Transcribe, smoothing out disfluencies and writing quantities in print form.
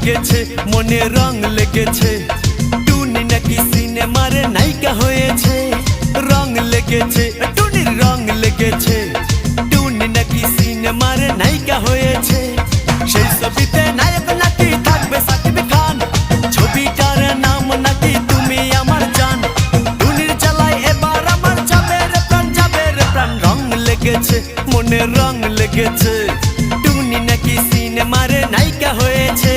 লেগেছে মনে রং লেগেছে টুনি নাকি সিনেমার নায়িকা হয়েছে রং লেগেছে টুনির রং লেগেছে টুনি নাকি সিনেমার নায়িকা হয়েছে সেই ছবিতে নায়ক নাকি থাকবে সাকিব খান ছবিটার নাম নাকি তুমি আমার জান টুনির জ্বালায় এবার আমার যাবে রে প্রাণ রং লেগেছে মনে রং লেগেছে টুনি নাকি সিনেমার নায়িকা হয়েছে